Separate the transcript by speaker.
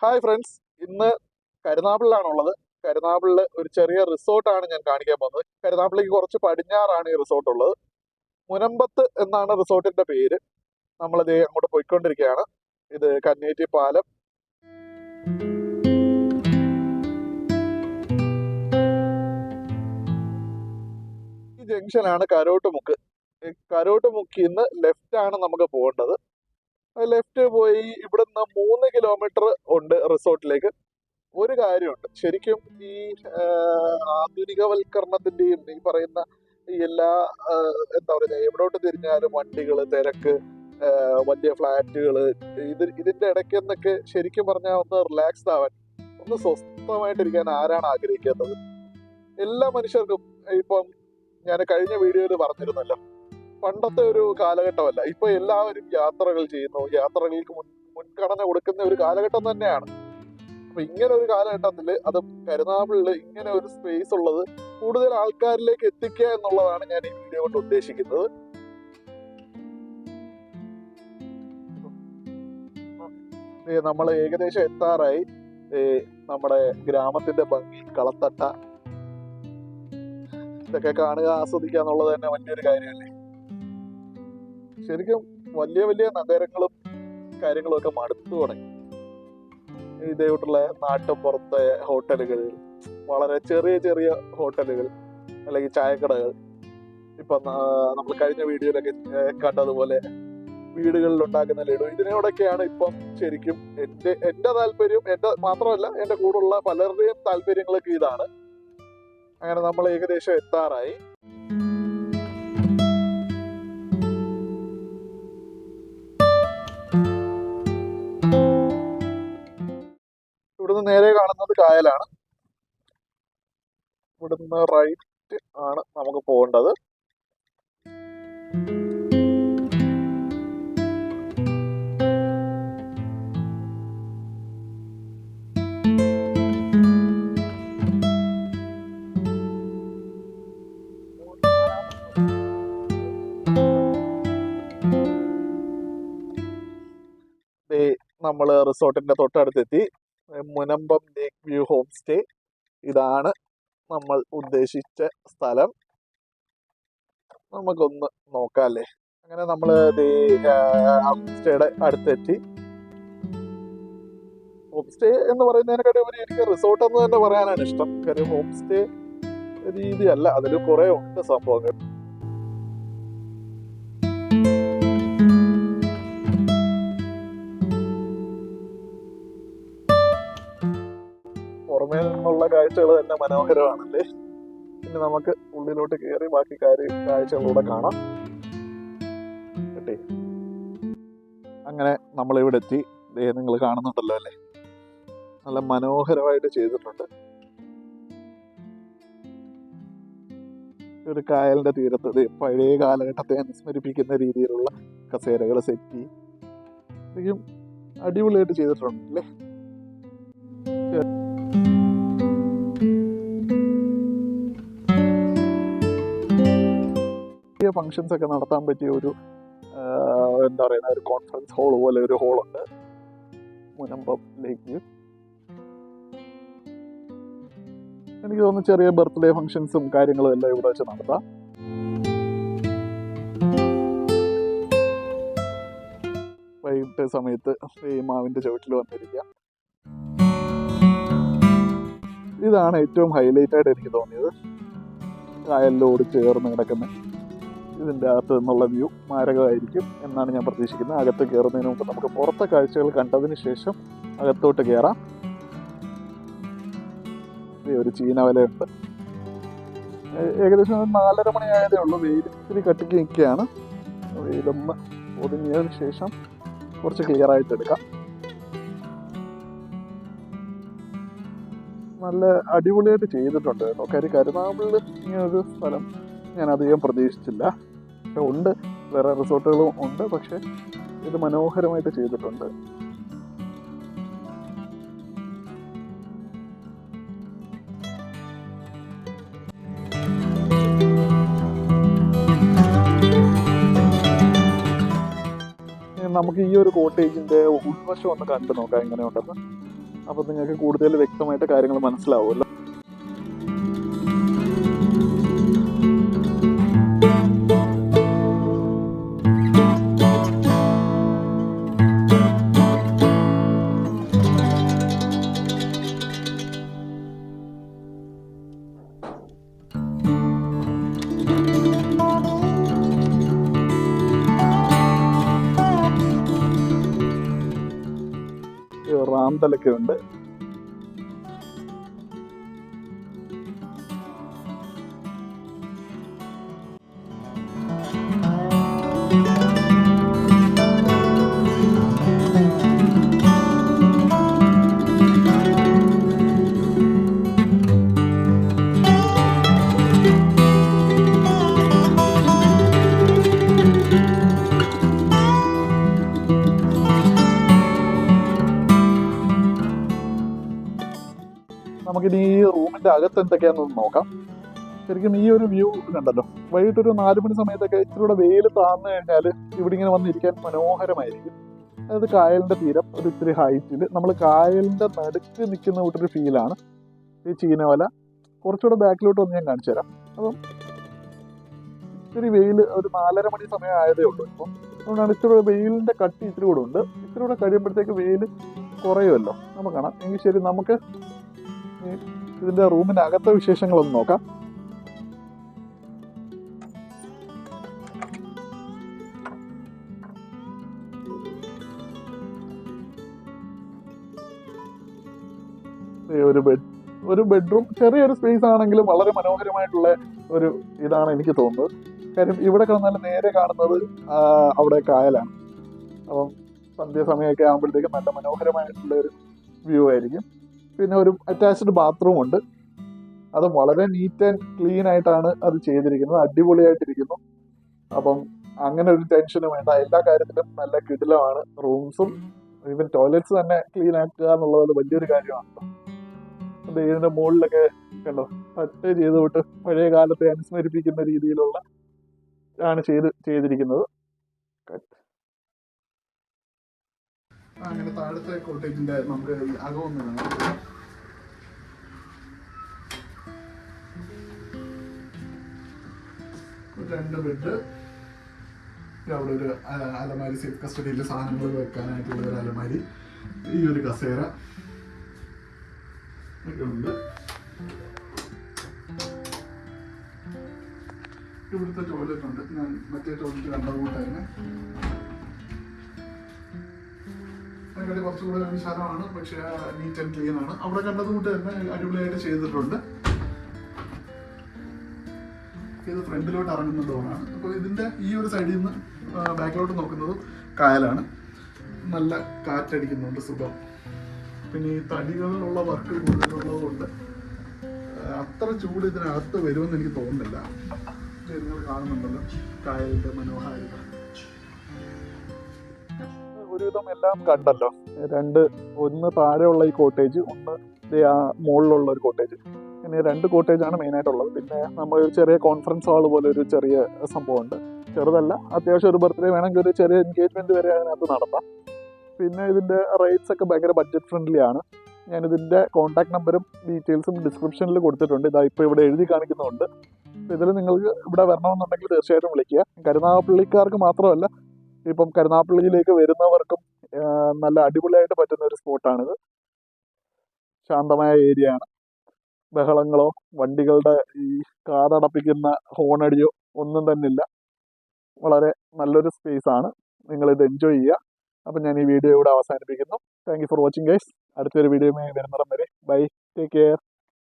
Speaker 1: Hi friends, ഇന്ന് കരുനാഗപ്പള്ളിയിലാണുള്ളത്. കരുനാഗപ്പള്ളിയിൽ ഒരു ചെറിയ റിസോർട്ടാണ് ഞാൻ കാണിക്കാൻ പോകുന്നത്. കരുനാഗപ്പള്ളിക്ക് കുറച്ച് പടിഞ്ഞാറാണ് ഈ റിസോർട്ട് ഉള്ളത്. മുനമ്പത്ത് എന്നാണ് റിസോർട്ടിന്റെ പേര്. നമ്മളിത് അങ്ങോട്ട് പോയിക്കൊണ്ടിരിക്കുകയാണ്. ഇത് കന്നേറ്റി പാലം. ഈ ജംഗ്ഷനാണ് കരോട്ടുമുക്ക്. കരോട്ടുമുക്കിൽ നിന്ന് ലെഫ്റ്റ് ആണ് നമുക്ക് പോകേണ്ടത്. ലെഫ്റ്റ് പോയി ഇവിടുന്ന് 3 കിലോമീറ്റർ ഉണ്ട് റിസോർട്ടിലേക്ക്. ഒരു കാര്യമുണ്ട്, ശരിക്കും ഈ ആധുനികവൽക്കരണത്തിന്റെയും ഈ പറയുന്ന ഈ എല്ലാ എന്താ പറയുക, എവിടോട്ട് തിരിഞ്ഞാലും വണ്ടികള്, തിരക്ക്, വലിയ ഫ്ലാറ്റുകള്, ഇതിന്റെ ഇടയ്ക്ക് നിന്നൊക്കെ ശരിക്കും പറഞ്ഞാൽ ഒന്ന് റിലാക്സ്ഡ് ആവാൻ, ഒന്ന് സ്വസ്ഥമായിട്ടിരിക്കാൻ ആരാണ് ആഗ്രഹിക്കുന്നത്? എല്ലാ മനുഷ്യർക്കും. ഇപ്പം ഞാൻ കഴിഞ്ഞ വീഡിയോയിൽ പറഞ്ഞിരുന്നല്ലോ, പണ്ടത്തെ ഒരു കാലഘട്ടമല്ല. ഇപ്പൊ എല്ലാവരും യാത്രകൾ ചെയ്യുന്നു, യാത്രകൾക്ക് മുൻഗണന കൊടുക്കുന്ന ഒരു കാലഘട്ടം തന്നെയാണ്. അപ്പൊ ഇങ്ങനെ ഒരു കാലഘട്ടത്തിൽ അത് കരുനാഗപ്പള്ളിയിൽ ഇങ്ങനെ ഒരു സ്പേസ് ഉള്ളത് കൂടുതൽ ആൾക്കാരിലേക്ക് എത്തിക്കുക എന്നുള്ളതാണ് ഞാൻ ഈ വീഡിയോ കൊണ്ട് ഉദ്ദേശിക്കുന്നത്. നമ്മൾ ഏകദേശം എത്താറായി. നമ്മുടെ ഗ്രാമത്തിന്റെ ഭംഗി, കളത്തട്ട, ഇതൊക്കെ കാണുക, ആസ്വദിക്കുക എന്നുള്ളത് തന്നെ വലിയൊരു കാര്യമല്ലേ. ശരിക്കും വലിയ വലിയ നഗരങ്ങളും കാര്യങ്ങളും ഒക്കെ മടുത്തു തുടങ്ങി. ഇതേട്ടുള്ള നാട്ടുപുറത്തെ ഹോട്ടലുകൾ, വളരെ ചെറിയ ചെറിയ ഹോട്ടലുകൾ അല്ലെങ്കിൽ ചായക്കടകൾ, ഇപ്പൊ നമ്മൾ കഴിഞ്ഞ വീഡിയോയിലൊക്കെ കണ്ടതുപോലെ വീടുകളിൽ ഉണ്ടാക്കുന്ന ലഡു, ഇതിനോടൊക്കെയാണ് ഇപ്പം ശരിക്കും എന്റെ താല്പര്യം. എന്റെ മാത്രമല്ല, എന്റെ കൂടെയുള്ള പലരുടെയും താല്പര്യങ്ങളൊക്കെ ഇതാണ്. അങ്ങനെ നമ്മൾ ഏകദേശം എത്താറായി. ഇവിടുന്ന് നേരെ കാണുന്നത് കായലാണ്. ഇവിടുന്ന് റൈറ്റ് ആണ് നമുക്ക് പോകേണ്ടത്. നമ്മള് റിസോർട്ടിന്റെ തൊട്ടടുത്തെത്തി. Munambam lake view homestay. ഇതാണ് നമ്മൾ ഉദ്ദേശിച്ച സ്ഥലം. നമുക്കൊന്ന് നോക്കാം അല്ലേ. അങ്ങനെ നമ്മള് ഹോം സ്റ്റേയുടെ അടുത്തെത്തി. ഹോം സ്റ്റേ എന്ന് പറയുന്നതിനെക്കാട്ടി ഉപരി എനിക്ക് റിസോർട്ട് എന്ന് തന്നെ പറയാനാണ് ഇഷ്ടം. കാര്യം ഹോം സ്റ്റേ രീതിയല്ല, അതിൽ കുറെ ഉണ്ട് സംഭവങ്ങൾ. പുറമേ നിന്നുള്ള കാഴ്ചകൾ തന്നെ മനോഹരമാണല്ലേ. പിന്നെ നമുക്ക് ഉള്ളിലോട്ട് കയറി ബാക്കി കാഴ്ചകളൂടെ കാണാം. അങ്ങനെ നമ്മളിവിടെ എത്തി. നിങ്ങൾ കാണുന്നുണ്ടല്ലോ അല്ലേ, നല്ല മനോഹരമായിട്ട് ചെയ്തിട്ടുണ്ട്. ഒരു കായലിന്റെ തീരത്ത് പഴയ കാലഘട്ടത്തെ അനുസ്മരിപ്പിക്കുന്ന രീതിയിലുള്ള കസേരകൾ സെറ്റ് ശരിക്കും അടിപൊളിയായിട്ട് ചെയ്തിട്ടുണ്ടല്ലേ. ഫങ്ഷൻസ് ഒക്കെ നടത്താൻ പറ്റിയ ഒരു എന്താ പറയുന്ന ഒരു കോൺഫറൻസ് ഹാൾ പോലെ ഒരു ഹോളുണ്ട് മുനമ്പം ലേക്ക് വ്യൂ. എനിക്ക് തോന്നുന്നു ചെറിയ ബർത്ത്ഡേ ഫങ്ഷൻസും കാര്യങ്ങളും എല്ലാം ഇവിടെ വെച്ച് നടത്താം. വൈകിട്ട് സമയത്ത് ഈ മാവിന്റെ ചുവട്ടിൽ വന്നിരിക്കാം. ഇതാണ് ഏറ്റവും ഹൈലൈറ്റ് ആയിട്ട് എനിക്ക് തോന്നിയത്. കായലിലോട് ചേർന്ന് കിടക്കുന്ന ഇതിൻ്റെ അകത്ത് നിന്നുള്ള വ്യൂ മാരകമായിരിക്കും എന്നാണ് ഞാൻ പ്രതീക്ഷിക്കുന്നത്. അകത്ത് കയറുന്നതിന് മുമ്പ് നമുക്ക് പുറത്തെ കാഴ്ചകൾ കണ്ടതിന് ശേഷം അകത്തോട്ട് കയറാം. ഒരു ചീനവലയുണ്ട്. ഏകദേശം 4:30 മണിയായതേ ഉള്ളൂ. വെയിൽ ഇത്തിരി കട്ടിക്ക് നിൽക്കുകയാണ്. വെയിലൊന്ന് ഒതുങ്ങിയതിന് ശേഷം കുറച്ച് ക്ലിയർ ആയിട്ട് എടുക്കാം. നല്ല അടിപൊളിയായിട്ട് ചെയ്തിട്ടുണ്ട് കേട്ടോ. കാര്യം കരുനാഗപ്പള്ളിയിൽ ഇങ്ങനൊരു സ്ഥലം ഞാൻ അധികം പ്രതീക്ഷിച്ചില്ല. പക്ഷെ ഉണ്ട്, വേറെ റിസോർട്ടുകളും ഉണ്ട്, പക്ഷെ ഇത് മനോഹരമായിട്ട് ചെയ്തിട്ടുണ്ട്. നമുക്ക് ഈ ഒരു കോട്ടേജിന്റെ ഉൾവശം ഒന്ന് കണ്ടു നോക്കാം എങ്ങനെയുണ്ടെന്ന്. അപ്പോൾ നിങ്ങൾക്ക് കൂടുതൽ വ്യക്തമായിട്ട് കാര്യങ്ങൾ മനസ്സിലാവുമല്ലോ. റാന്തലൊക്കെ ഉണ്ട്. നമുക്കിനി ഈ റൂമിന്റെ അകത്ത് എന്തൊക്കെയാണെന്ന് നോക്കാം. ശരിക്കും ഈ ഒരു വ്യൂ കണ്ടല്ലോ, വൈകിട്ടൊരു 4 മണി സമയത്തൊക്കെ ഇച്ചിരി വെയിൽ താഴ്ന്നു കഴിഞ്ഞാൽ ഇവിടെ ഇങ്ങനെ വന്നിരിക്കാൻ മനോഹരമായിരിക്കും. അതായത് കായലിന്റെ തീരം ഒരു ഇത്തിരി ഹൈറ്റിൽ നമ്മൾ കായലിന്റെ നടുക്ക് നിൽക്കുന്ന കൂട്ടൊരു ഫീലാണ് ഈ ചീനവല. കുറച്ചുകൂടെ ബാക്കിലോട്ട് വന്ന് ഞാൻ കാണിച്ചു തരാം. അപ്പം ഇത്തിരി വെയിൽ ഒരു 4:30 മണി സമയം ആയതേ ഉള്ളൂ ഇപ്പം. അതുകൊണ്ടാണ് ഇച്ചിരി വെയിലിന്റെ കട്ടി ഇത്തിരി കൂടെ ഉണ്ട്. ഇത്തിരി കൂടെ കഴിയുമ്പോഴത്തേക്ക് വെയിൽ കുറയുമല്ലോ, നമുക്ക് കാണാം. എങ്കിൽ ശരി, നമുക്ക് ഇതിന്റെ റൂമിന്റെ അകത്തെ വിശേഷങ്ങളൊന്ന് നോക്കാം. ഒരു ബെഡ്റൂം, ചെറിയൊരു സ്പേസ് ആണെങ്കിലും വളരെ മനോഹരമായിട്ടുള്ള ഒരു ഇതാണ് എനിക്ക് തോന്നുന്നത്. കാര്യം ഇവിടെ കിടന്നാൽ നേരെ കാണുന്നത് അവിടെ കായലാണ്. അപ്പം സന്ധ്യാസമയമൊക്കെ ആകുമ്പോഴത്തേക്കും നല്ല മനോഹരമായിട്ടുള്ള ഒരു വ്യൂ ആയിരിക്കും. പിന്നെ ഒരു അറ്റാച്ച്ഡ് ബാത്റൂം ഉണ്ട്. അത് വളരെ നീറ്റ് ആൻഡ് ക്ലീൻ ആയിട്ടാണ് അത് ചെയ്തിരിക്കുന്നത്, അടിപൊളിയായിട്ടിരിക്കുന്നു. അപ്പം അങ്ങനെ ഒരു ടെൻഷനും വേണ്ട, എല്ലാ കാര്യത്തിലും നല്ല കിടിലമാണ്. റൂംസും ഈവൻ ടോയ്ലറ്റ്സ് തന്നെ ക്ലീൻ ആക്കുക എന്നുള്ളത് വലിയൊരു കാര്യമാണ്. ഇതിന്റെ മുകളിലൊക്കെ കണ്ടോ, ടച്ച് ചെയ്തുവിട്ട് പഴയ കാലത്തെ അനുസ്മരിപ്പിക്കുന്ന രീതിയിലുള്ള ആണ് ചെയ്തിരിക്കുന്നത്. അങ്ങനെ താഴത്തെ കോട്ടേജിന്റെ നമുക്ക് അകമൊന്നും കാണാം. 2 ബെഡ്, അവിടെ ഒരു അലമാരി, സേഫ് കസ്റ്റഡിയിൽ സാധനങ്ങൾ വെക്കാനായിട്ടുള്ള ഒരു അലമാരി, ഈ ഒരു കസേര ഒക്കെ ഉണ്ട്. ഇവിടുത്തെ ടോയ്ലറ്റ് ഉണ്ട്. ഞാൻ മറ്റേ ടോയ്ലറ്റ് കണ്ട കൂട്ടായിരുന്നു. അതിൻ്റെ കുറച്ചുകൂടെ വിശാലമാണ്, പക്ഷേ നീറ്റ് ആൻഡ് ക്ലീൻ ആണ്. അവിടെ കണ്ടത് കൂട്ട് തന്നെ അടിപൊളിയായിട്ട് ചെയ്തിട്ടുണ്ട്. ഇത് ഫ്രണ്ടിലോട്ട് ഇറങ്ങുന്ന ഡോറാണ്. അപ്പോൾ ഇതിൻ്റെ ഈ ഒരു സൈഡിൽ നിന്ന് ബാക്കിലോട്ട് നോക്കുന്നത് കായലാണ്. നല്ല കാറ്റടിക്കുന്നുണ്ട്, സുഖം. പിന്നെ ഈ തടികളിലുള്ള വർക്ക് കൂടുതലുള്ളത് കൊണ്ട് അത്ര ചൂട് ഇതിനകത്ത് വരുമെന്ന് എനിക്ക് തോന്നുന്നില്ല. നിങ്ങൾ കാണുന്നുണ്ടല്ലോ കായലിൻ്റെ മനോഹാരിത. ഒരുവിധം എല്ലാം കണ്ടല്ലോ. ഒന്ന് താഴെയുള്ള ഈ കോട്ടേജ്, ഒന്ന് മുകളിലുള്ള ഒരു കോട്ടേജ്. പിന്നെ 2 കോട്ടേജാണ് മെയിനായിട്ടുള്ളത്. പിന്നെ നമ്മൾ ഒരു ചെറിയ കോൺഫറൻസ് ഹാൾ പോലെ ഒരു ചെറിയ സംഭവമുണ്ട്. ചെറുതല്ല, അത്യാവശ്യം ഒരു ബർത്ത്ഡേ വേണമെങ്കിൽ ഒരു ചെറിയ എൻഗേജ്മെന്റ് വരെ അതിനകത്ത് നടത്താം. പിന്നെ ഇതിൻ്റെ റേറ്റ്സ് ഒക്കെ ഭയങ്കര ബഡ്ജറ്റ് ഫ്രണ്ട്ലി ആണ്. ഞാനിതിൻ്റെ കോൺടാക്ട് നമ്പറും ഡീറ്റെയിൽസും ഡിസ്ക്രിപ്ഷനിൽ കൊടുത്തിട്ടുണ്ട്. ഇതാ ഇപ്പോൾ ഇവിടെ എഴുതി കാണിക്കുന്നുണ്ട്. ഇതിൽ നിങ്ങൾക്ക് ഇവിടെ വരണമെന്നുണ്ടെങ്കിൽ തീർച്ചയായിട്ടും വിളിക്കുക. കരുനാഗപ്പള്ളിക്കാർക്ക് മാത്രമല്ല, ഇപ്പം കരുനാഗപ്പള്ളിയിലേക്ക് വരുന്നവർക്കും നല്ല അടിപൊളിയായിട്ട് പറ്റുന്ന ഒരു സ്പോട്ടാണിത്. ശാന്തമായ ഏരിയ ആണ്. ബഹളങ്ങളോ വണ്ടികളുടെ ഈ കാതടപ്പിക്കുന്ന ഹോണടിയോ ഒന്നും തന്നെ ഇല്ല. വളരെ നല്ലൊരു സ്പേസ് ആണ്. നിങ്ങളിത് എൻജോയ് ചെയ്യുക. അപ്പം ഞാൻ ഈ വീഡിയോ ഇവിടെ അവസാനിപ്പിക്കുന്നു. Thank you for watching guys. അടുത്തൊരു വീഡിയോയുമായി വരുന്നിടം വരെ ബൈ, ടേക്ക് കെയർ.